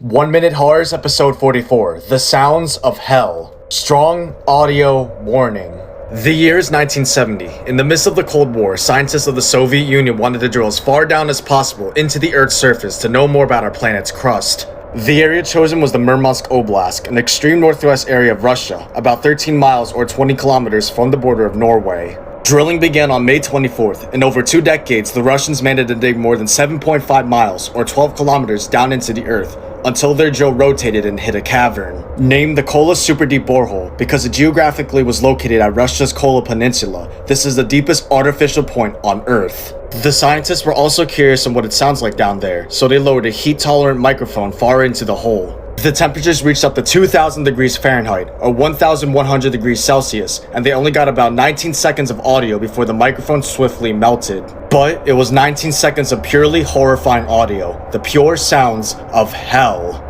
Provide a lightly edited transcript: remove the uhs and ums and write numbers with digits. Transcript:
1 Minute Horrors, episode 44, The Sounds of Hell. Strong audio warning. The year is 1970. In the midst of the Cold War, scientists of the Soviet Union wanted to drill as far down as possible into the Earth's surface to know more about our planet's crust. The area chosen was the Murmansk Oblast, an extreme northwest area of Russia, about 13 miles or 20 kilometers from the border of Norway. Drilling began on May 24th. In over 2 decades, the Russians managed to dig more than 7.5 miles or 12 kilometers down into the Earth, until their drill rotated and hit a cavern. Named the Kola Super Deep Borehole because it geographically was located at Russia's Kola Peninsula, this is the deepest artificial point on Earth. The scientists were also curious on what it sounds like down there, so they lowered a heat-tolerant microphone far into the hole. The temperatures reached up to 2,000 degrees Fahrenheit, or 1,100 degrees Celsius, and they only got about 19 seconds of audio before the microphone swiftly melted. But it was 19 seconds of purely horrifying audio, the pure sounds of hell.